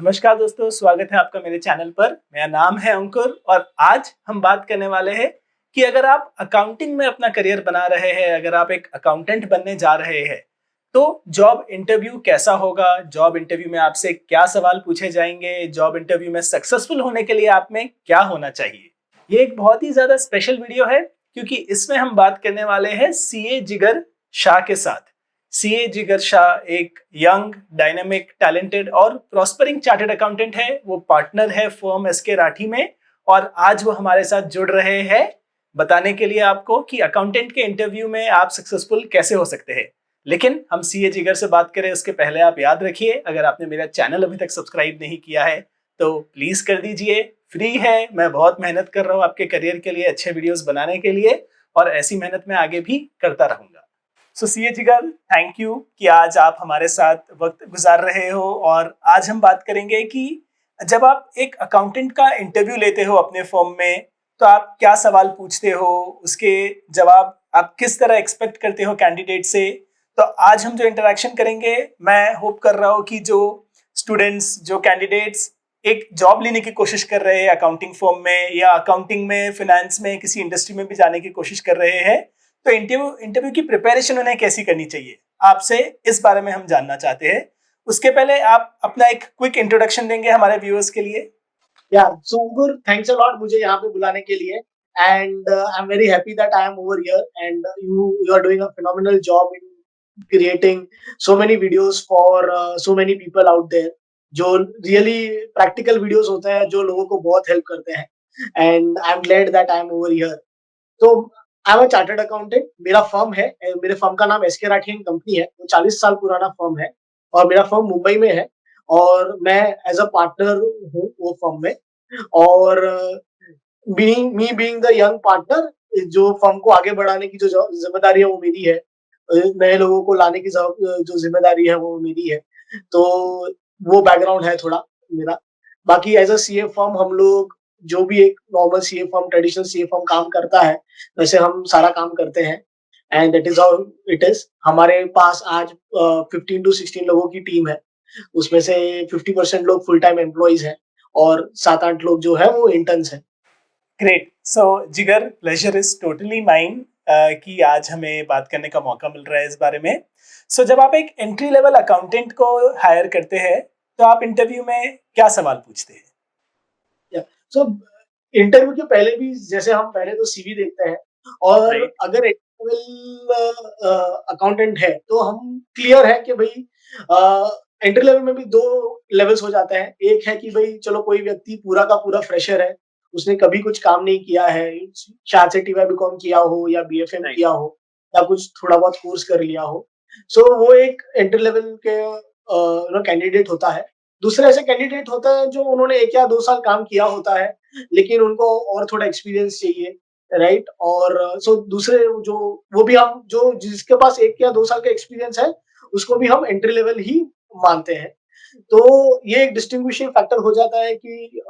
नमस्कार दोस्तों, स्वागत है आपका मेरे चैनल पर। मेरा नाम है अंकुर और आज हम बात करने वाले हैं कि अगर आप अकाउंटिंग में अपना करियर बना रहे हैं, अगर आप एक अकाउंटेंट बनने जा रहे हैं, तो जॉब इंटरव्यू कैसा होगा, जॉब इंटरव्यू में आपसे क्या सवाल पूछे जाएंगे, जॉब इंटरव्यू में सक्सेसफुल होने के लिए आप में क्या होना चाहिए। ये एक बहुत ही ज्यादा स्पेशल वीडियो है क्योंकि इसमें हम बात करने वाले हैं सीए जिगर शाह के साथ। सीए जिगर शाह एक यंग, डायनामिक, टैलेंटेड और प्रॉस्परिंग चार्टर्ड अकाउंटेंट है। वो पार्टनर है फर्म एसके राठी में और आज वो हमारे साथ जुड़ रहे हैं बताने के लिए आपको कि अकाउंटेंट के इंटरव्यू में आप सक्सेसफुल कैसे हो सकते हैं। लेकिन हम सीए जिगर से बात करें उसके पहले आप याद रखिए, अगर आपने मेरा चैनल अभी तक सब्सक्राइब नहीं किया है तो प्लीज कर दीजिए। फ्री है, मैं बहुत मेहनत कर रहा हूँ आपके करियर के लिए, अच्छे वीडियोस बनाने के लिए, और ऐसी मेहनत मैं आगे भी करता रहूंगा। सो सीए जिगर, थैंक यू कि आज आप हमारे साथ वक्त गुजार रहे हो। और आज हम बात करेंगे कि जब आप एक अकाउंटेंट का इंटरव्यू लेते हो अपने फर्म में, तो आप क्या सवाल पूछते हो, उसके जवाब आप किस तरह एक्सपेक्ट करते हो कैंडिडेट से। तो आज हम जो इंटरेक्शन करेंगे, मैं होप कर रहा हूँ कि जो स्टूडेंट्स, जो कैंडिडेट्स एक जॉब लेने की कोशिश कर रहे हैं अकाउंटिंग फर्म में या अकाउंटिंग में, फिनेंस में, किसी इंडस्ट्री में भी जाने की कोशिश कर रहे हैं, तो इंटरव्यू की प्रिपरेशन उन्हें कैसी करनी चाहिए, आपसे इस बारे में हम जानना चाहते हैं। उसके पहले आप अपना एक क्विक इंट्रोडक्शन देंगे हमारे व्यूअर्स के लिए। So Ankur, thanks a lot मुझे यहाँ पे बुलाने के लिए and I'm very happy that I am over here and you are doing a phenomenal job in creating so many videos for so many people out there जो really practical videos होते हैं जो लोगों को बहुत help करते हैं and I'm glad that I am over here. तो I am a chartered accountant. मेरा फर्म है, मेरे फर्म का नाम एसके राठी एंड कंपनी है। वो 40 साल पुराना फर्म है और मेरा फर्म मुंबई में है और मैं एज अ पार्टनर हूँ वो फर्म में। और बीइंग द यंग पार्टनर, जो फर्म को आगे बढ़ाने की जो जिम्मेदारी है वो मेरी है। नए लोगों को लाने की जो जिम्मेदारी है वो मेरी है। तो वो बैकग्राउंड है थोड़ा मेरा। बाकी एज अ सीए फर्म हम लोग जो भी एक normal CA firm, traditional CA firm काम करता है वैसे हम सारा काम करते हैं and that is how it is. हमारे पास आज 15 to 16 लोगों की टीम है। उसमें से 50% लोग फुल टाइम एम्प्लॉइज हैं और 7-8 लोग जो है वो इंटर्न्स हैं। ग्रेट। सो जिगर, प्लेजर इज टोटली माइन कि आज हमें बात करने का मौका मिल रहा है इस बारे में। जब आप एक एंट्री लेवल अकाउंटेंट को हायर करते हैं तो आप इंटरव्यू में क्या सवाल पूछते हैं? सो इंटरव्यू के पहले भी जैसे हम पहले तो सीवी देखते हैं और राइट। अगर अकाउंटेंट है तो हम क्लियर है कि भाई एंट्री लेवल में भी दो लेवल्स हो जाते हैं। एक है कि भाई चलो कोई व्यक्ति पूरा का पूरा फ्रेशर है, उसने कभी कुछ काम नहीं किया है, शायद से टीवाई बीकॉम किया हो या बीएफएम किया हो या कुछ थोड़ा बहुत कोर्स कर लिया हो। सो वो एक एंट्री लेवल के कैंडिडेट होता है। दूसरे ऐसे कैंडिडेट होते हैं जो उन्होंने 1 या 2 साल काम किया होता है लेकिन उनको और थोड़ा एक्सपीरियंस चाहिए, राइट। और सो दूसरे जो वो भी हम जो जिसके पास 1 या 2 साल का एक्सपीरियंस है उसको भी हम एंट्री लेवल ही मानते हैं। तो ये एक डिस्टिंग्विशिंग फैक्टर हो जाता है कि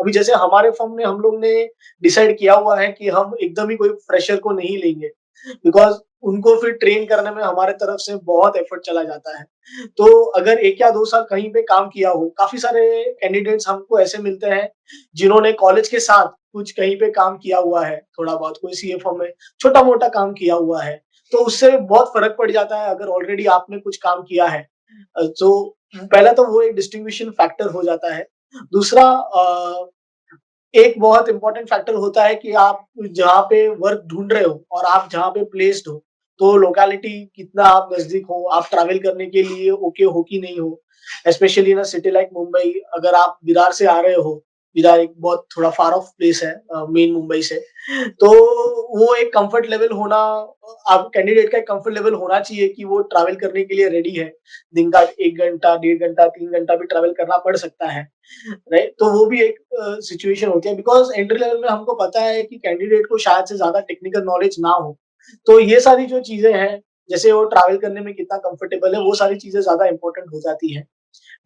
अभी जैसे हमारे फर्म में हम लोग ने डिसाइड किया हुआ है कि हम एकदम ही कोई फ्रेशर को नहीं लेंगे बिकॉज उनको फिर ट्रेन करने में हमारे तरफ से बहुत एफर्ट चला जाता है। तो अगर 1 या 2 साल कहीं पे काम किया हो, काफी सारे कैंडिडेट्स हमको ऐसे मिलते हैं जिन्होंने कॉलेज के साथ कुछ कहीं पे काम किया हुआ है, थोड़ा बहुत कोई सीए फर्म में छोटा मोटा काम किया हुआ है, तो उससे बहुत फर्क पड़ जाता है अगर ऑलरेडी आपने कुछ काम किया है। तो पहला तो वो एक डिस्टिंग्विशिंग फैक्टर हो जाता है। दूसरा एक बहुत इंपॉर्टेंट फैक्टर होता है कि आप जहाँ पे वर्क ढूंढ रहे हो और आप जहाँ पे प्लेस्ड हो, तो लोकेलिटी कितना आप नजदीक हो, आप ट्रैवल करने के लिए ओके हो कि नहीं हो। Specially in city like Mumbai, अगर आप विरार से आ रहे हो, विरार एक बहुत थोड़ा फार ऑफ प्लेस है मेन मुंबई से, तो वो एक कंफर्ट लेवल होना, आप कैंडिडेट का एक कंफर्ट लेवल होना चाहिए कि वो ट्रैवल करने के लिए रेडी है। दिन का 1 घंटा, 1.5 घंटा, 3 घंटा भी ट्रैवल करना पड़ सकता है, राइट। तो वो भी एक सिचुएशन होती है बिकॉज एंट्री लेवल में हमको पता है कि कैंडिडेट को शायद से ज्यादा टेक्निकल नॉलेज ना हो। तो ये सारी जो चीजें हैं, जैसे वो ट्रैवल करने में कितना कंफर्टेबल है, वो सारी चीजें ज्यादा इंपॉर्टेंट हो जाती है।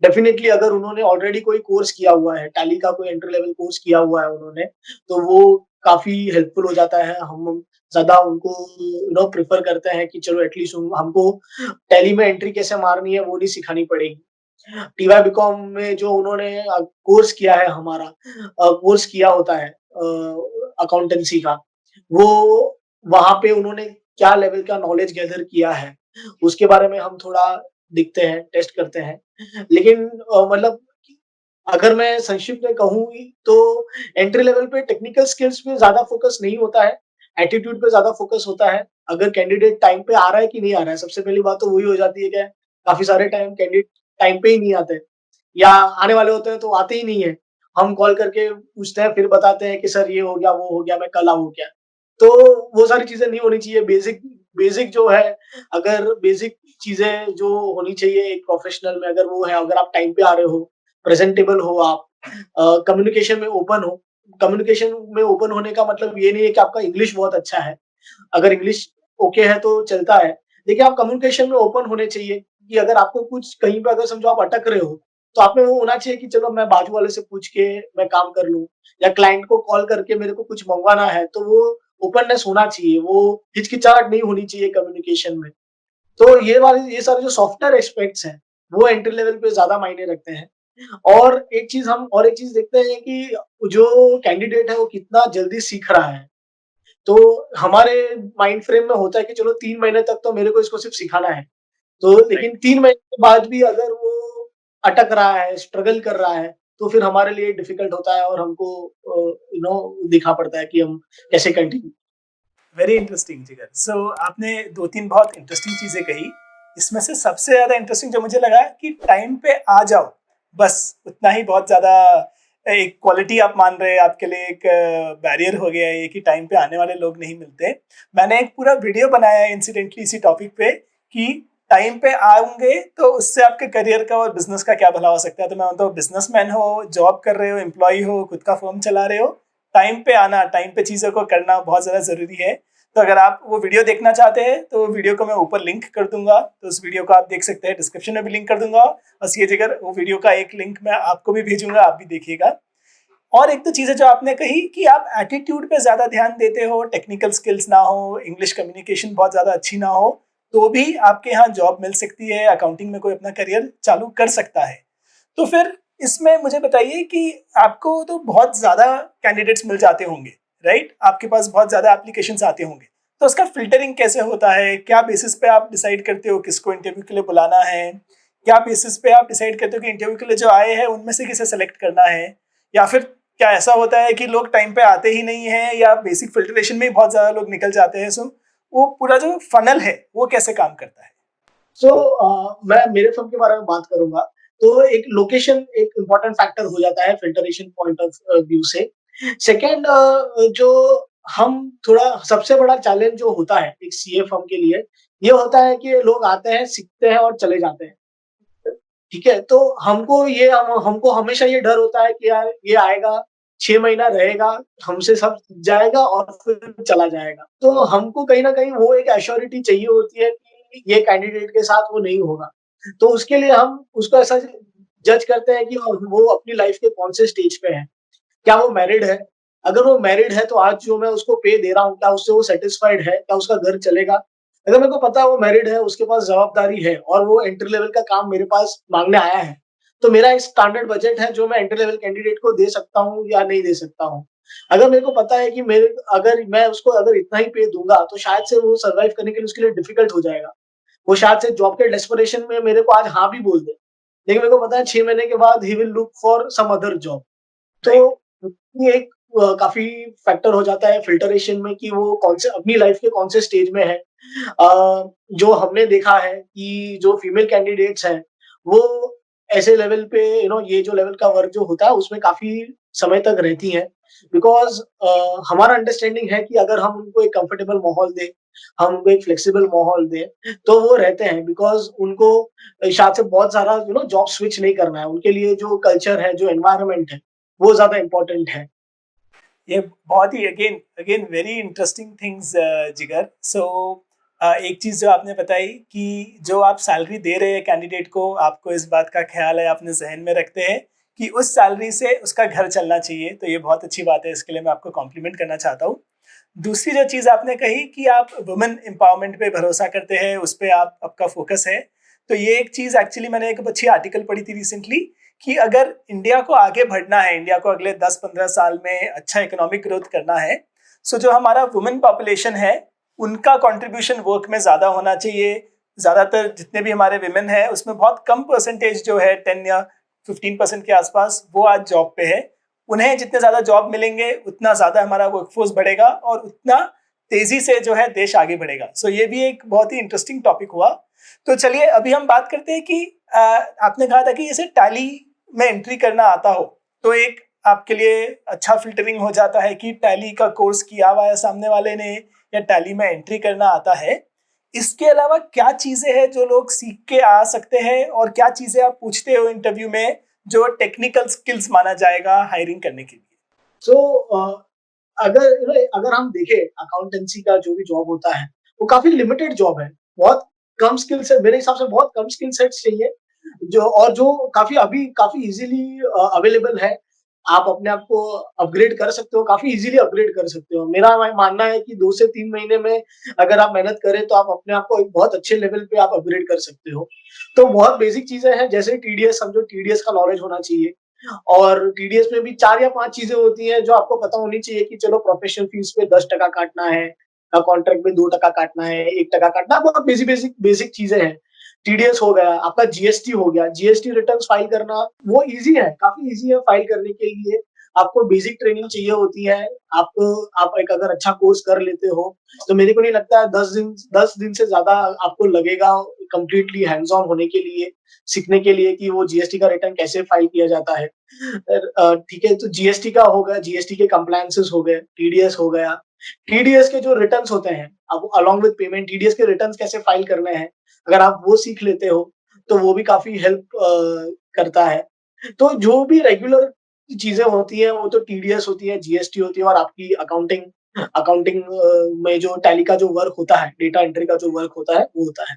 डेफिनेटली अगर उन्होंने ऑलरेडी कोई कोर्स किया हुआ है, टैली का कोई एंट्री लेवल कोर्स किया हुआ है उन्होंने, तो वो काफी हेल्पफुल हो जाता है। हम ज्यादा उनको प्रेफर करते हैं कि चलो एटलीस्ट हमको टैली में एंट्री कैसे मारनी है वो नहीं सिखानी पड़ेगी। टीवाई बीकॉम में जो उन्होंने कोर्स किया है हमारा, कोर्स किया होता है अकाउंटेंसी का, वो वहाँ पे उन्होंने क्या लेवल का नॉलेज गैदर किया है, उसके बारे में हम थोड़ा देखते हैं, टेस्ट करते हैं। लेकिन मतलब अगर मैं संक्षिप्त में कहूँ तो एंट्री लेवल पे टेक्निकल स्किल्स पे ज़्यादा फोकस नहीं होता है, एटीट्यूड पे ज़्यादा फोकस होता है। अगर कैंडिडेट टाइम पे आ रहा है कि नहीं आ रहा है, सबसे पहली बात तो वही हो जाती है कि काफ़ी सारे टाइम कैंडिडेट टाइम पे ही नहीं आते या आने वाले होते हैं तो आते ही नहीं है। हम कॉल करके पूछते हैं, फिर बताते हैं कि सर ये हो गया, वो हो गया, मैं कल आऊँ क्या? तो वो सारी चीज़ें नहीं होनी चाहिए। बेसिक बेसिक जो है, अगर बेसिक चीज़ें जो होनी चाहिए एक प्रोफेशनल में अगर वो है, अगर आप टाइम पे आ रहे हो, प्रेजेंटेबल हो आप, कम्युनिकेशन में ओपन हो। कम्युनिकेशन में ओपन होने का मतलब ये नहीं है कि आपका इंग्लिश बहुत अच्छा है। अगर इंग्लिश ओके है तो चलता है। देखिए, आप कम्युनिकेशन में ओपन होने चाहिए कि अगर आपको कुछ कहीं पे अगर समझो आप अटक रहे हो, तो आप में वो होना चाहिए कि चलो मैं बाजू वाले से पूछ के मैं काम कर लूँ, या क्लाइंट को कॉल करके मेरे को कुछ मँगवाना है, तो वो ओपननेस होना चाहिए, वो हिचकिचाहट नहीं होनी चाहिए कम्युनिकेशन में। तो ये सारे जो सॉफ्टवेयर एस्पेक्ट्स हैं, वो एंट्री लेवल पे ज़्यादा मायने रखते हैं। और एक चीज़ देखते हैं कि जो कैंडिडेट है वो कितना जल्दी सीख रहा है। तो हमारे माइंड फ्रेम में होता है कि चलो 3 महीने तक तो मेरे को इसको सिर्फ सिखाना है। तो राइट। लेकिन 3 महीने के बाद भी अगर वो अटक रहा है, स्ट्रगल कर रहा है, तो फिर हमारे लिए डिफिकल्ट होता है और हमको देखना पड़ता है कि हम कैसे कंटिन्यू। वेरी इंटरेस्टिंग जिगर। सो आपने दो तीन बहुत इंटरेस्टिंग चीजें कही। इसमें से सबसे ज्यादा इंटरेस्टिंग जो मुझे लगा कि टाइम पे आ जाओ, बस उतना ही बहुत ज्यादा एक क्वालिटी आप मान रहे हैं, आपके लिए एक बैरियर हो गया है ये कि टाइम पे आने वाले लोग नहीं मिलते। मैंने एक पूरा वीडियो बनाया है इंसिडेंटली इसी टॉपिक पे कि टाइम पे आऊंगे तो उससे आपके करियर का और बिजनेस का क्या भला हो सकता है। तो मैं तो बिजनेसमैन हो, जॉब कर रहे हो, एम्प्लॉय हो, खुद का फर्म चला रहे हो, टाइम पे आना, टाइम पे चीज़ों को करना बहुत ज़्यादा ज़रूरी है। तो अगर आप वो वीडियो देखना चाहते हैं तो वीडियो को मैं ऊपर लिंक कर दूंगा, तो उस वीडियो को आप देख सकते हैं, डिस्क्रिप्शन में भी लिंक कर दूंगा। बस ये जगह वो वीडियो का एक लिंक मैं आपको भी भेजूंगा, आप भी देखिएगा। और एक तो चीज़ें जो आपने कही कि आप एटीट्यूड पे ज़्यादा ध्यान देते हो, टेक्निकल स्किल्स ना हो, इंग्लिश कम्युनिकेशन बहुत ज़्यादा अच्छी ना हो, तो भी आपके यहाँ जॉब मिल सकती है, अकाउंटिंग में कोई अपना करियर चालू कर सकता है। तो फिर इसमें मुझे बताइए कि आपको तो बहुत ज़्यादा कैंडिडेट्स मिल जाते होंगे, राइट? आपके पास बहुत ज़्यादा एप्लीकेशंस आते होंगे। तो उसका फिल्टरिंग कैसे होता है? क्या बेसिस पे आप डिसाइड करते हो किसको इंटरव्यू के लिए बुलाना है? क्या बेसिस पे आप डिसाइड करते हो कि इंटरव्यू के लिए जो आए हैं उनमें से किसे सेलेक्ट करना है? या फिर क्या ऐसा होता है कि लोग टाइम पे आते ही नहीं है, या बेसिक फिल्ट्रेशन में ही बहुत ज़्यादा लोग निकल जाते हैं? सो वो पूरा जो फनल है वो कैसे काम करता है? सो मैं मेरे फर्म के बारे में बात करूँगा, तो एक लोकेशन एक इम्पोर्टेंट फैक्टर हो जाता है फिल्टरेशन पॉइंट ऑफ व्यू से। सेकंड, जो हम थोड़ा सबसे बड़ा चैलेंज जो होता है एक सीए फर्म के लिए, ये होता है कि लोग आते हैं, सीखते हैं और चले जाते हैं। ठीक है? तो हमको हमेशा ये डर होता है कि यार ये आएगा, 6 महीना रहेगा, हमसे सब सीख जाएगा और फिर चला जाएगा। तो हमको कहीं न कहीं वो एक एश्योरिटी चाहिए होती है कि ये कैंडिडेट के साथ वो नहीं होगा। तो उसके लिए हम उसको ऐसा जज करते हैं कि वो अपनी लाइफ़ के कौन से स्टेज पे है। क्या वो मैरिड है? अगर वो मैरिड है तो आज जो मैं उसको पे दे रहा हूँ, क्या उससे वो सैटिस्फाइड है? क्या उसका घर चलेगा? अगर मेरे को पता है वो मैरिड है, उसके पास जवाबदारी है और वो एंट्री लेवल का काम मेरे पास माँगने आया है, तो मेरा एक स्टैंडर्ड बजट है जो मैं एंट्री लेवल कैंडिडेट को दे सकता हूँ या नहीं दे सकता हूँ। अगर मेरे को पता है कि मेरे अगर मैं उसको अगर इतना ही पे दूँगा, तो शायद से वो सर्वाइव करने के लिए उसके लिए डिफिकल्ट हो जाएगा। वो शायद से जॉब के डेस्परेशन में मेरे को आज हाँ भी बोल दे, लेकिन मेरे को पता है 6 महीने के बाद ही will look for some other job. तो राइट। ये एक काफ़ी फैक्टर हो जाता है फ़िल्टरेशन में कि वो कौन से अपनी लाइफ़ के कौन से स्टेज में है। जो हमने देखा है कि जो फीमेल कैंडिडेट्स हैं, वो ऐसे लेवल पे ये जो लेवल का वर्क जो होता है उसमें काफ़ी समय तक रहती हैं। बिकॉज़ हमारा अंडरस्टैंडिंग है कि अगर हम उनको एक कंफर्टेबल माहौल दें, हम उनको एक फ्लेक्सिबल माहौल दें, तो वो रहते हैं। बिकॉज़ उनको शायद से बहुत सारा जॉब स्विच नहीं करना है। उनके लिए जो कल्चर है, जो एनवायरनमेंट है, वो ज़्यादा इम्पोर्टेंट है। ये बहुत ही again again very interesting things Jigar. So एक चीज़ जो आपने बताई कि जो आप सैलरी दे रहे हैं कैंडिडेट को, आपको इस बात का ख्याल है, अपने जहन में रखते हैं कि उस सैलरी से उसका घर चलना चाहिए। तो ये बहुत अच्छी बात है, इसके लिए मैं आपको कॉम्प्लीमेंट करना चाहता हूँ। दूसरी जो चीज़ आपने कही कि आप वुमेन एम्पावरमेंट पे भरोसा करते हैं, उस पर आपका फोकस है। तो ये एक चीज एक्चुअली मैंने एक अच्छी आर्टिकल पढ़ी थी रिसेंटली कि अगर इंडिया को आगे बढ़ना है, इंडिया को अगले 10-15 साल में अच्छा इकोनॉमिक ग्रोथ करना है, सो जो हमारा वुमेन पॉपुलेशन है उनका कंट्रीब्यूशन वर्क में ज्यादा होना चाहिए। ज्यादातर जितने भी हमारे विमेन है उसमें बहुत कम परसेंटेज जो है 10 या 15% के आसपास वो आज जॉब पे है। उन्हें जितने ज्यादा जॉब मिलेंगे उतना ज्यादा हमारा वर्कफोर्स बढ़ेगा और उतना तेजी से जो है देश आगे बढ़ेगा। सो ये भी एक बहुत ही इंटरेस्टिंग टॉपिक हुआ। तो चलिए अभी हम बात करते हैं कि आपने कहा था कि जैसे टैली में एंट्री करना आता हो तो एक आपके लिए अच्छा फिल्टरिंग हो जाता है कि टैली का कोर्स किया हुआ है सामने वाले ने या टैली में एंट्री करना आता है। इसके अलावा क्या चीजें हैं जो लोग सीख के आ सकते हैं और क्या चीजें आप पूछते हो इंटरव्यू में जो टेक्निकल स्किल्स माना जाएगा हायरिंग करने के लिए? अगर हम देखें अकाउंटेंसी का जो भी जॉब होता है वो काफी लिमिटेड जॉब है, बहुत कम स्किल सेट, मेरे हिसाब से बहुत कम स्किल सेट्स चाहिए जो काफी इजीली अवेलेबल है। आप अपने आप को अपग्रेड कर सकते हो, काफी इजीली अपग्रेड कर सकते हो। मेरा मानना है कि 2 से 3 महीने में अगर आप मेहनत करें तो आप अपने आप को एक बहुत अच्छे लेवल पे आप अपग्रेड कर सकते हो। तो बहुत बेसिक चीजें हैं, जैसे टीडीएस, समझो टीडीएस का नॉलेज होना चाहिए। और टीडीएस में भी 4 या 5 चीजें होती हैं जो आपको पता होनी चाहिए कि चलो प्रोफेशनल फीस पे 10% काटना है, कॉन्ट्रैक्ट में 2% काटना है, 1% काटना है, बहुत बेसिक चीजें हैं। टीडीएस हो गया, आपका जीएसटी हो गया, जीएसटी रिटर्न्स फाइल करना वो ईजी है, काफी ईजी है फाइल करने के लिए। आपको बेसिक ट्रेनिंग चाहिए होती है। आपको आप एक अगर अच्छा कोर्स कर लेते हो तो मेरे को नहीं लगता है 10 दिन से ज्यादा आपको लगेगा कंप्लीटली हैंड्स ऑन होने के लिए, सीखने के लिए कि वो जीएसटी का रिटर्न कैसे फाइल किया जाता है। ठीक है, तो जीएसटी का हो गया, जीएसटी के कंप्लायंसेस हो गए, टीडीएस हो गया। टीडीएस के जो रिटर्न्स होते हैं, अब अलोंग विद पेमेंट टीडीएस के रिटर्न्स कैसे फाइल करने हैं, अगर आप वो सीख लेते हो तो वो भी काफी हेल्प करता है। तो जो भी रेगुलर चीजें होती हैं वो तो टीडीएस होती है, जीएसटी होती है और आपकी अकाउंटिंग अकाउंटिंग में जो टैली का जो वर्क होता है, डेटा एंट्री का जो वर्क होता है वो होता है।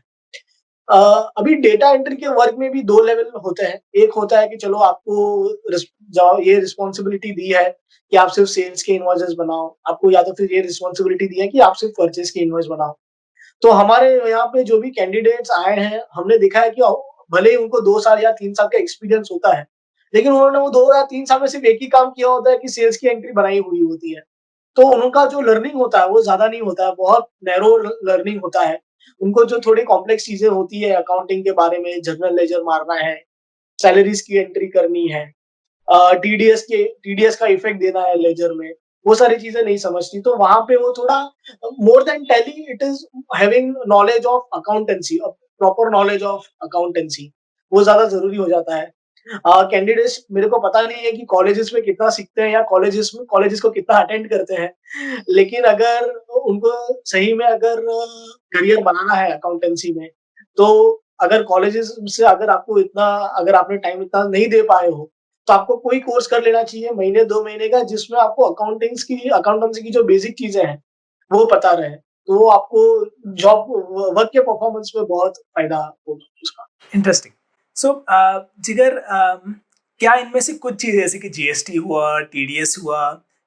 अ, अभी डेटा एंट्री के वर्क में भी 2 लेवल होते हैं। एक होता है कि चलो आपको ये रिस्पॉन्सिबिलिटी दी है कि आप सिर्फ सेल्स के इनवॉइसेस बनाओ, आपको या तो फिर ये रिस्पॉन्सिबिलिटी दी है कि आप सिर्फ परचेज के इनवॉइस बनाओ। तो हमारे यहाँ पे जो भी कैंडिडेट्स आए हैं, हमने देखा है कि भले ही उनको 2 साल या 3 साल का एक्सपीरियंस होता है, लेकिन उन्होंने वो 2 या 3 साल में सिर्फ एक ही काम किया होता है कि सेल्स की एंट्री बनाई हुई होती है। तो उनका जो लर्निंग होता है वो ज़्यादा नहीं होता है, बहुत नैरो लर्निंग होता है। उनको जो थोड़ी कॉम्प्लेक्स चीज़ें होती है अकाउंटिंग के बारे में, जर्नल लेजर मारना है, सैलरीज़ की एंट्री करनी है, टीडीएस का इफेक्ट देना है लेजर में, वो सारी चीजें नहीं समझती। तो वहां पे वो थोड़ा more than tally it is having knowledge of accountancy, proper knowledge of accountancy, वो ज्यादा जरूरी हो जाता है। कैंडिडेट्स, मेरे को पता नहीं है कि कॉलेजेस में कितना सीखते हैं या कॉलेजेस को कितना अटेंड करते हैं, लेकिन अगर उनको सही में अगर करियर बनाना है अकाउंटेंसी में, तो अगर कॉलेजेस से अगर आपने टाइम इतना नहीं दे पाए हो तो आपको कोई कोर्स कर लेना चाहिए महीने 2 महीने का, जिसमें आपको अकाउंटेंसी की जो बेसिक चीजें हैं वो पता रहे। तो वो आपको जॉब वर्क के परफॉर्मेंस में बहुत फायदा होगा उसका। इंटरेस्टिंग। सो जिगर, क्या इनमें से कुछ चीजें जैसे कि जीएसटी हुआ, टीडीएस हुआ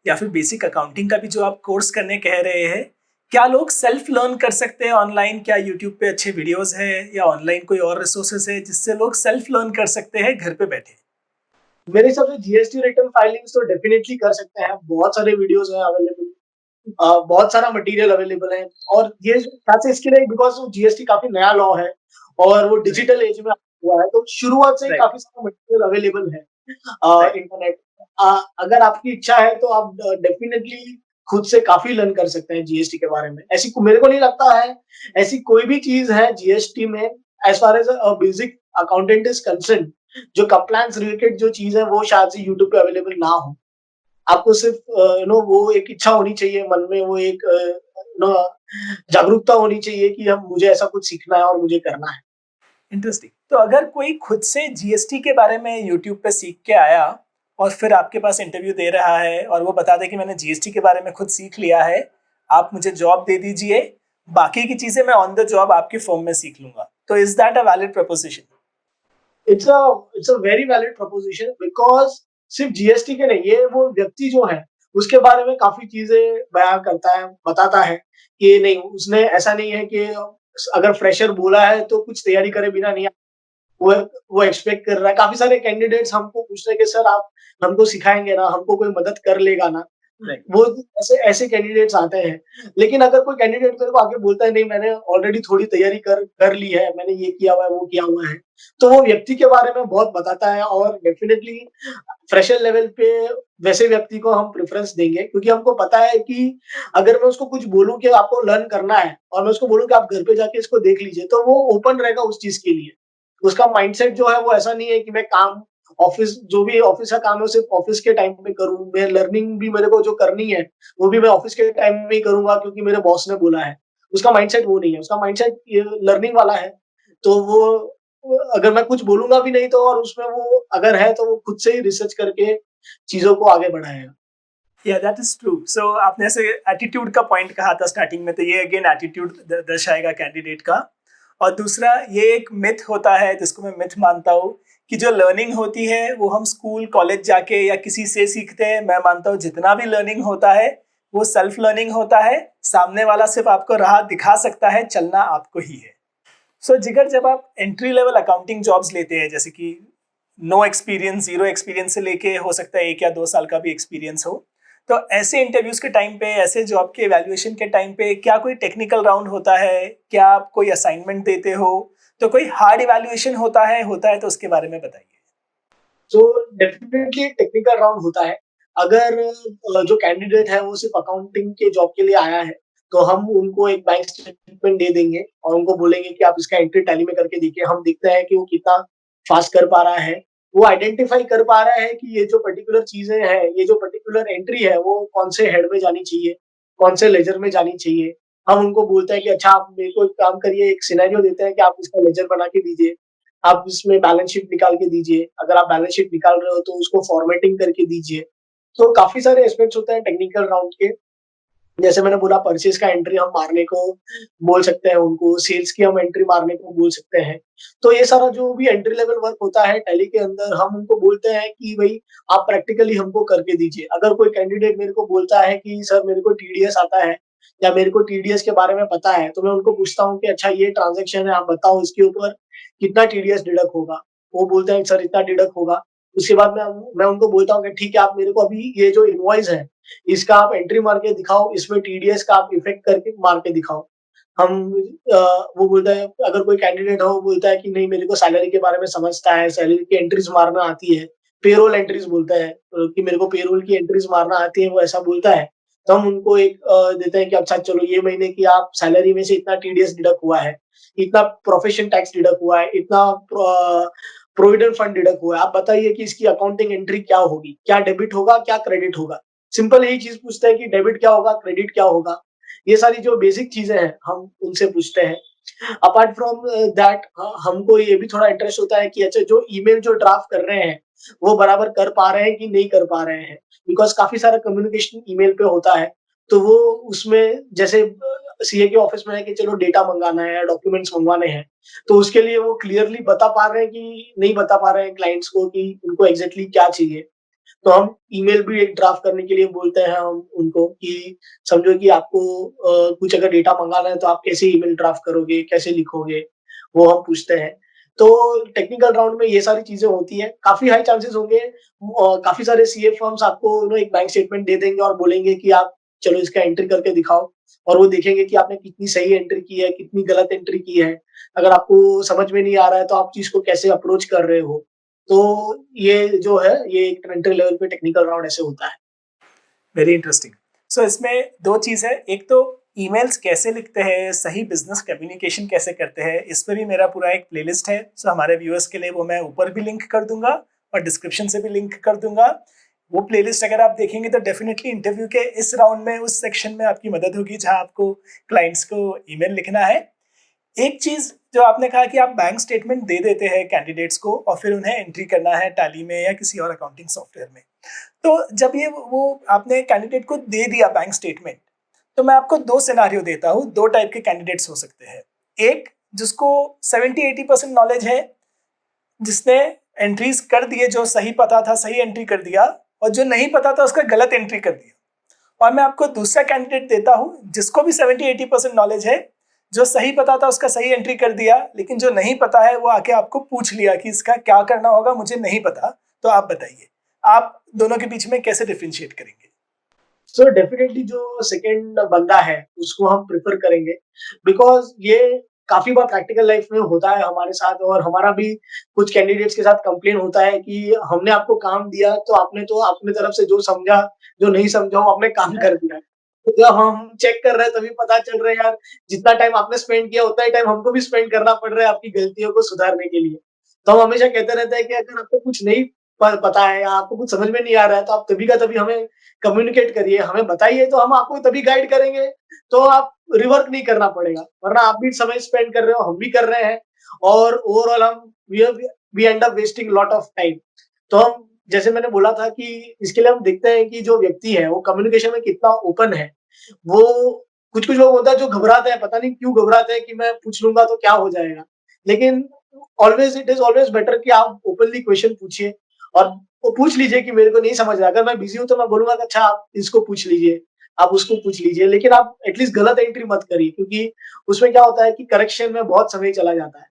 या फिर बेसिक अकाउंटिंग का भी जो आप कोर्स करने कह रहे हैं, क्या लोग सेल्फ लर्न कर सकते हैं ऑनलाइन? क्या यूट्यूब पे अच्छे वीडियोस है या ऑनलाइन कोई और रिसोर्सेज है जिससे लोग सेल्फ लर्न कर सकते हैं घर पे बैठे? मेरे हिसाब से जीएसटी रिटर्न फाइलिंग्स तो डेफिनेटली कर सकते हैं, बहुत सारे वीडियोस हैं अवेलेबल, बहुत सारा मटेरियल अवेलेबल है। और ये खास इसके लिए बिकॉज जीएसटी काफी नया लॉ है और वो डिजिटल एज में हुआ है, तो शुरुआत से ही काफी सारा मटेरियल अवेलेबल है इंटरनेट। अगर आपकी इच्छा है तो आप डेफिनेटली खुद से काफी लर्न कर सकते हैं जीएसटी के बारे में। मेरे को नहीं लगता है ऐसी कोई भी चीज है जीएसटी में, as far as basic accountant is concern, जो कंप्लायंस रिलेटेड जो चीज है वो शायद से यूट्यूब पे अवेलेबल ना हो। आपको सिर्फ वो एक इच्छा होनी चाहिए मन में, वो एक जागरूकता होनी चाहिए कि हम मुझे ऐसा कुछ सीखना है और मुझे करना है। इंटरेस्टिंग। तो अगर कोई खुद से जीएसटी के बारे में यूट्यूब पे सीख के आया और फिर आपके पास इंटरव्यू दे रहा है और वो बता दे कि मैंने जीएसटी के बारे में खुद सीख लिया है, आप मुझे जॉब दे दीजिए, बाकी की चीजें मैं ऑन द जॉब आपके फर्म में सीख लूंगा, तो is that a valid preposition? It's a very valid preposition, because सिर्फ जीएसटी के नहीं, ये वो व्यक्ति जो है उसके बारे में काफी चीजें बयान करता है, बताता है कि नहीं, उसने ऐसा नहीं है कि अगर फ्रेशर बोला है तो कुछ तैयारी करे बिना नहीं, वो वो एक्सपेक्ट कर रहा है। काफ़ी सारे कैंडिडेट्स हमको पूछ रहे हैं कि सर आप हमको सिखाएँगे ना, हमको कोई मदद कर लेगा ना? राइट। वो ऐसे ऐसे कैंडिडेट्स आते हैं। लेकिन अगर कोई कैंडिडेट मेरे को आके बोलता है नहीं मैंने ऑलरेडी थोड़ी तैयारी कर कर ली है, मैंने ये किया हुआ है, वो किया हुआ है, तो वो व्यक्ति के बारे में बहुत बताता है और डेफिनिटली फ्रेशर लेवल पे वैसे व्यक्ति को हम प्रेफ़रेंस देंगे क्योंकि हमको पता है कि अगर मैं उसको कुछ बोलूँ कि आपको लर्न करना है और मैं उसको बोलूँ कि आप घर पे जाके इसको देख लीजिए, तो वो ओपन रहेगा उस चीज़ के लिए। उसका माइंडसेट जो है वो ऐसा नहीं है कि मैं काम ऑफ़िस जो भी ऑफ़िस का काम है सिर्फ़ ऑफ़िस के टाइम पे करूँ, मैं लर्निंग भी मेरे को जो करनी है, वो भी मैं ऑफ़िस के टाइम में ही करूँगा क्योंकि मेरे बॉस ने बोला है। उसका माइंडसेट वो नहीं है, उसका माइंडसेट ये लर्निंग वाला है। तो वो अगर मैं कुछ बोलूँगा भी नहीं तो और उसमें वो अगर है तो वो खुद से ही रिसर्च करके चीज़ों को आगे बढ़ाएगा। या दैट इज ट्रू। सो आपने ऐसे एटीट्यूड का पॉइंट कहा था स्टार्टिंग में, तो ये अगेन एटीट्यूड दर्शाएगा कैंडिडेट का। और दूसरा ये एक मिथ होता है जिसको मैं मिथ मानता हूँ कि जो लर्निंग होती है वो हम स्कूल कॉलेज जाके या किसी से सीखते हैं। मैं मानता हूँ जितना भी लर्निंग होता है वो सेल्फ लर्निंग होता है। सामने वाला सिर्फ आपको राह दिखा सकता है, चलना आपको ही है। सो जिगर, जब आप एंट्री लेवल अकाउंटिंग जॉब्स लेते हैं, जैसे कि नो एक्सपीरियंस, जीरो एक्सपीरियंस से लेके हो सकता है 1 या 2 साल का भी एक्सपीरियंस हो, तो ऐसे इंटरव्यूज के टाइम पे, ऐसे जॉब के इवैल्यूएशन के टाइम पे क्या कोई टेक्निकल राउंड होता है? क्या आप कोई असाइनमेंट देते हो? तो कोई हार्ड इवैल्यूएशन होता है तो उसके बारे में बताइए। सो डेफिनिटली टेक्निकल राउंड होता है। अगर जो कैंडिडेट है वो सिर्फ़ अकाउंटिंग के जॉब के लिए आया है, तो हम उनको एक बैंक स्टेटमेंट दे देंगे और उनको बोलेंगे कि आप इसका एंट्री टैली में करके देखिए। हम देखते हैं कि वो कितना फ़ास्ट कर पा रहा है। वो आइडेंटिफ़ाई कर पा रहा है कि ये जो पर्टिकुलर चीज़ें हैं, ये जो पर्टिकुलर एंट्री है, वो कौन से हेड में जानी चाहिए, कौन से लेजर में जानी चाहिए। हम उनको बोलते हैं कि अच्छा आप मेरे को एक काम करिए, एक सिनेरियो देते हैं कि आप इसका लेजर बना के दीजिए। आप उसमें बैलेंस शीट निकाल के दीजिए। अगर आप बैलेंस शीट निकाल रहे हो तो उसको फॉर्मेटिंग करके दीजिए। तो काफ़ी सारे एस्पेक्ट्स होते हैं टेक्निकल राउंड के। जैसे मैंने बोला परचेज़ का एंट्री हम मारने को बोल सकते हैं उनको, सेल्स की हम एंट्री मारने को बोल सकते हैं। तो ये सारा जो भी एंट्री लेवल वर्क होता है टैली के अंदर हम उनको बोलते हैं कि भई आप प्रैक्टिकली हमको करके दीजिए। अगर कोई कैंडिडेट मेरे को बोलता है कि सर मेरे को टीडीएस आता है या मेरे को टीडीएस के बारे में पता है, तो मैं उनको पूछता हूँ कि अच्छा ये ट्रांज़ैक्शन है आप बताओ इसके ऊपर कितना टीडीएस डिडक्ट होगा? वो बोलते हैं सर इतना डिडक्ट होगा। उसके बाद मैं उनको बोलता हूँ कि ठीक है आप मेरे को अभी ये जो इनवॉइस है इसका आप एंट्री मार के दिखाओ, इसमें टीडीएस का आप इफेक्ट करके मार के दिखाओ। हम अ, वो बोलता है अगर कोई कैंडिडेट हो वो बोलता है कि नहीं मेरे को सैलरी के बारे में समझता है, सैलरी की एंट्रीज़ मारना आती है, पेरोल एंट्रीज़ बोलता है कि मेरे को पेरोल की एंट्रीज़ मारना आती है, वो ऐसा बोलता है। तो हम उनको एक देते हैं कि अच्छा चलो ये महीने की आप सैलरी में से इतना टीडीएस डिडक्ट हुआ है, इतना प्रोफेशन टैक्स डिडक्ट हुआ है, इतना प्रोविडेंट फंड डिडक्ट हुआ है। आप बताइए कि इसकी अकाउंटिंग एंट्री क्या होगी? क्या डेबिट होगा, क्या क्रेडिट होगा? सिंपल यही चीज़ पूछते हैं कि डेबिट क्या होगा, क्रेडिट क्या होगा? ये सारी जो बेसिक चीज़ें हैं, हम उनसे पूछते हैं। अपार्ट फ्रॉम दैट हमको ये भी थोड़ा इंटरेस्ट होता है कि अच्छा जो ईमेल जो ड्राफ्ट कर रहे हैं, वो बराबर कर पा रहे हैं कि नहीं कर पा रहे हैं। बिकॉज़ काफ़ी सारा कम्युनिकेशन ईमेल पे होता है, तो वो उसमें जैसे सीए के ऑफिस में है कि चलो डेटा मँगाना है या डॉक्यूमेंट्स मँगवाने हैं, तो उसके लिए वो क्लियरली बता पा रहे हैं कि नहीं बता पा रहे हैं क्लाइंट्स को कि उनको एग्ज़ैक्टली क्या चाहिए। तो हम ईमेल भी एक ड्राफ्ट करने के लिए बोलते हैं हम उनको कि समझो कि आपको कुछ अगर डेटा मंगाना है तो आप कैसे ईमेल ड्राफ्ट करोगे, कैसे लिखोगे, वो हम पूछते हैं। तो टेक्निकल राउंड में ये सारी चीज़ें होती हैं। काफ़ी हाई चांसेस होंगे काफ़ी सारे सीए फर्म्स आपको एक बैंक स्टेटमेंट दे देंगे और बोलेंगे कि आप चलो इसका एंट्री करके दिखाओ और वो देखेंगे कि आपने कितनी सही एंट्री की है, कितनी गलत एंट्री की है। अगर आपको समझ में नहीं आ रहा है तो आप चीज़ को कैसे अप्रोच कर रहे हो। तो ये जो है, ये एक एंट्री लेवल पे टेक्निकल राउंड ऐसे होता है। Very interesting. सो इसमें 2 चीज़ है, एक तो ईमेल्स कैसे लिखते हैं, सही बिजनेस कम्युनिकेशन कैसे करते हैं, इस पर भी मेरा पूरा एक प्लेलिस्ट है। सो हमारे व्यूअर्स के लिए वो मैं ऊपर भी लिंक कर दूंगा और डिस्क्रिप्शन से भी लिंक कर दूंगा। वो प्लेलिस्ट अगर आप देखेंगे तो डेफिनेटली इंटरव्यू के इस राउंड में उस सेक्शन में आपकी मदद होगी जहां आपको क्लाइंट्स को ईमेल लिखना है। एक चीज जो आपने कहा कि आप बैंक स्टेटमेंट दे देते हैं कैंडिडेट्स को और फिर उन्हें एंट्री करना है टैली में या किसी और अकाउंटिंग सॉफ्टवेयर में। तो जब ये वो आपने कैंडिडेट को दे दिया बैंक स्टेटमेंट, तो मैं आपको 2 सिनारियो देता हूँ। 2 टाइप के कैंडिडेट्स हो सकते हैं। एक जिसको 70-80% नॉलेज है, जिसने एंट्रीज कर दिए, जो सही पता था सही एंट्री कर दिया, और जो नहीं पता था उसका गलत एंट्री कर दिया। और मैं आपको दूसरा कैंडिडेट देता हूँ जिसको भी 70-80% नॉलेज है, जो सही पता था उसका सही एंट्री कर दिया, लेकिन जो नहीं पता है वो आके आपको पूछ लिया कि इसका क्या करना होगा, मुझे नहीं पता। तो आप बताइए, आप दोनों के बीच में कैसे डिफरेंशिएट करेंगे? सो डेफिनेटली जो सेकंड बंदा है उसको हम प्रेफर करेंगे, बिकॉज ये काफी बार प्रैक्टिकल लाइफ में होता है हमारे साथ, और हमारा भी कुछ कैंडिडेट्स के साथ कंप्लेन होता है कि हमने आपको काम दिया तो अपने तरफ से जो समझा, जो नहीं समझा वो आपने काम कर दिया। तो जब हम चेक कर रहे हैं तभी पता चल रहा है यार, जितना टाइम आपने स्पेंड किया उतना ही टाइम हमको भी स्पेंड करना पड़ रहा है आपकी गलतियों को सुधारने के लिए। तो हम हमेशा कहते रहते हैं कि अगर आपको कुछ नहीं पता है या आपको कुछ समझ में नहीं आ रहा है तो आप तभी का तभी हमें कम्युनिकेट करिए, हमें बताइए, तो हम आपको तभी गाइड करेंगे। तो आप रिवर्क नहीं करना पड़ेगा, वरना आप भी समय स्पेंड कर रहे हो, हम भी कर रहे हैं, और ओवरऑल हम we end up wasting lot of time. तो हम, जैसे मैंने बोला था कि इसके लिए हम देखते हैं कि जो व्यक्ति है वो कम्युनिकेशन में कितना ओपन है। वो, कुछ-कुछ लोग होता है जो घबराते हैं, पता नहीं क्यों घबराते हैं कि मैं पूछ लूँगा तो क्या हो जाएगा। लेकिन इट इज़ ऑलवेज़ बेटर कि आप ओपनली क्वेश्चन पूछिए, और वो पूछ लीजिए कि मेरे को नहीं समझ रहा। अगर मैं बिज़ी हूँ तो मैं बोलूँगा कि अच्छा आप इसको पूछ लीजिए, आप उसको पूछ लीजिए, लेकिन आप एटलीस्ट गलत एंट्री मत करिए, क्योंकि उसमें क्या होता है कि करेक्शन में बहुत समय चला जाता है।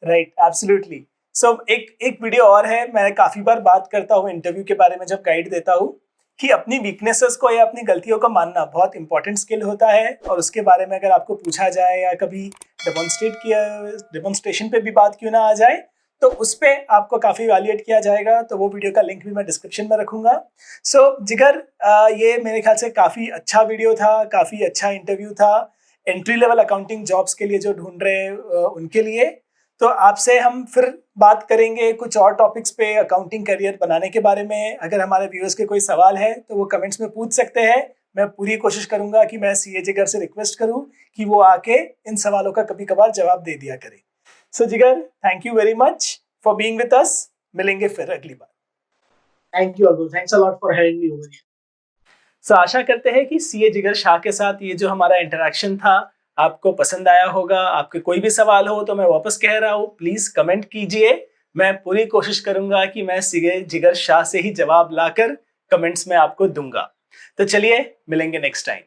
Right, absolutely. सो एक एक वीडियो और है, मैं काफी बार बात करता हूँ इंटरव्यू के बारे में जब गाइड देता हूँ, कि अपनी वीकनेसेस को या अपनी गलतियों को मानना बहुत इंपॉर्टेंट स्किल होता है, और उसके बारे में अगर आपको पूछा जाए या कभी डेमोन्स्ट्रेशन पे भी बात क्यों ना आ जाए, तो उस पर आपको काफ़ी इवैल्यूएट किया जाएगा। तो वो वीडियो का लिंक भी मैं डिस्क्रिप्शन में रखूंगा। सो जिगर, ये मेरे ख्याल से काफ़ी अच्छा वीडियो था, काफ़ी अच्छा इंटरव्यू था एंट्री लेवल अकाउंटिंग जॉब्स के लिए जो ढूंढ रहे हैं उनके लिए। तो आपसे हम फिर बात करेंगे कुछ और टॉपिक्स पे, अकाउंटिंग करियर बनाने के बारे में। अगर हमारे व्यूअर्स के कोई सवाल है तो वो कमेंट्स में पूछ सकते हैं। मैं पूरी कोशिश करूंगा कि मैं सीए जिगर से रिक्वेस्ट करूं कि वो आके इन सवालों का कभी कभार जवाब दे दिया करे। So Jigar, thank you very much for being with us. मिलेंगे फिर अगली बार। Thank you Abdul, thanks a lot for having me over here. So आशा करते हैं कि सीए जिगर शाह के साथ ये जो हमारा इंटरेक्शन था आपको पसंद आया होगा। आपके कोई भी सवाल हो तो मैं वापस कह रहा हूँ, प्लीज कमेंट कीजिए। मैं पूरी कोशिश करूंगा कि मैं सीए जिगर शाह से ही जवाब लाकर कमेंट्स में आपको दूंगा। तो चलिए, मिलेंगे नेक्स्ट टाइम।